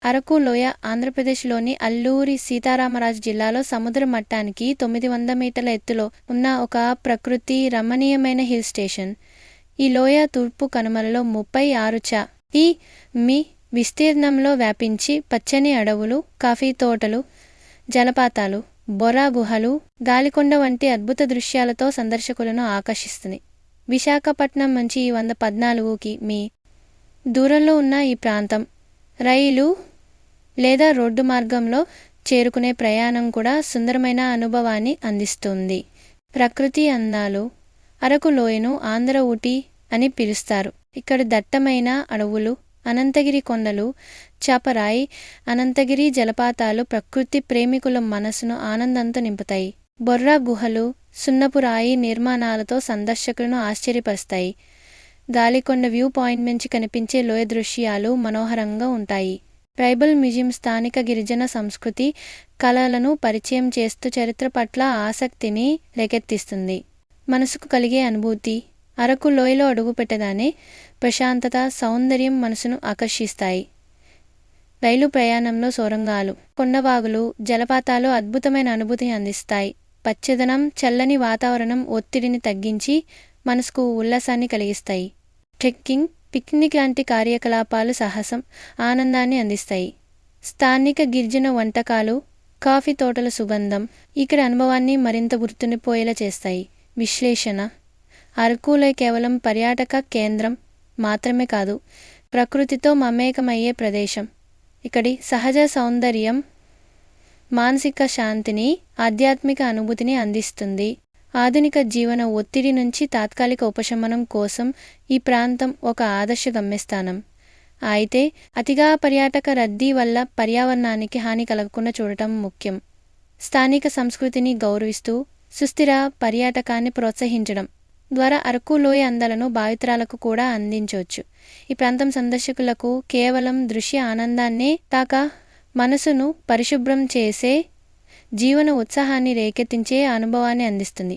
అరకు లోయ ఆంధ్రప్రదేశ్లోని అల్లూరి సీతారామరాజు జిల్లాలో సముద్ర మట్టానికి 900 మీటర్ల ఎత్తులో ఉన్న ఒక ప్రకృతి రమణీయమైన హిల్ స్టేషన్. ఈ లోయ తూర్పు కనుమలలో 36 మీ విస్తీర్ణంలో వ్యాపించి పచ్చని అడవులు, కాఫీ తోటలు, జలపాతాలు, బొర్రా గుహలు, గాలికొండ వంటి అద్భుత దృశ్యాలతో సందర్శకులను ఆకర్షిస్తుంది. విశాఖపట్నం నుంచి 114 కి.మీ. దూరంలో ఉన్న ఈ ప్రాంతం రైలు లేదా రోడ్డు మార్గంలో చేరుకునే ప్రయాణం కూడా సుందరమైన అనుభవాన్ని అందిస్తుంది. ప్రకృతి అందాలు. అరకు లోయను ఆంధ్ర ఊటీ అని పిలుస్తారు. ఇక్కడ దట్టమైన అడవులు, అనంతగిరి కొండలు, చాపరాయి, అనంతగిరి జలపాతాలు ప్రకృతి ప్రేమికుల మనసును ఆనందంతో నింపుతాయి. బొర్రా గుహలు సున్నపు రాయి నిర్మాణాలతో సందర్శకులను ఆశ్చర్యపరుస్తాయి. గాలికొండ వ్యూ పాయింట్ నుంచి కనిపించే లోయ దృశ్యాలు మనోహరంగా ఉంటాయి. ట్రైబల్ మ్యూజియం స్థానిక గిరిజన సంస్కృతి, కళలను పరిచయం చేస్తూ చరిత్ర పట్ల ఆసక్తిని రేకెత్తిస్తుంది. మనసుకు కలిగే అనుభూతి. అరకు లోయలో అడుగుపెట్టగానే ప్రశాంతత, సౌందర్యం మనసును ఆకర్షిస్తాయి. రైలు ప్రయాణంలో సొరంగాలు, కొండవాగులు, జలపాతాలు అద్భుతమైన అనుభూతిని అందిస్తాయి. పచ్చదనం, చల్లని వాతావరణం ఒత్తిడిని తగ్గించి మనసుకు ఉల్లాసాన్ని కలిగిస్తాయి. ట్రెక్కింగ్, పిక్నిక్ లాంటి కార్యకలాపాలు సాహసం, ఆనందాన్ని అందిస్తాయి. స్థానిక గిరిజన వంటకాలు, కాఫీ తోటల సుగంధం ఇక్కడ అనుభవాన్ని మరింత గుర్తుండిపోయేలా చేస్తాయి. విశ్లేషణ. అరకు లోయ కేవలం పర్యాటక కేంద్రం మాత్రమే కాదు, ప్రకృతితో మమేకమయ్యే ప్రదేశం. ఇక్కడి సహజ సౌందర్యం మానసిక శాంతిని, ఆధ్యాత్మిక అనుభూతిని అందిస్తుంది. ఆధునిక జీవన ఒత్తిడి నుంచి తాత్కాలిక ఉపశమనం కోసం ఈ ప్రాంతం ఒక ఆదర్శ గమ్యస్థానం. అయితే అతిగా పర్యాటక రద్దీ వల్ల పర్యావరణానికి హాని కలగకుండా చూడటం ముఖ్యం. స్థానిక సంస్కృతిని గౌరవిస్తూ సుస్థిర పర్యాటకాన్ని ప్రోత్సహించడం ద్వారా అరకు లోయ అందాలను భావితరాలకు కూడా అందించవచ్చు. ఈ ప్రాంతం సందర్శకులకు కేవలం దృశ్య ఆనందాన్నే కాక మనసును పరిశుభ్రం చేసే, జీవన ఉత్సాహాన్ని రేకెత్తించే అనుభవాన్ని అందిస్తుంది.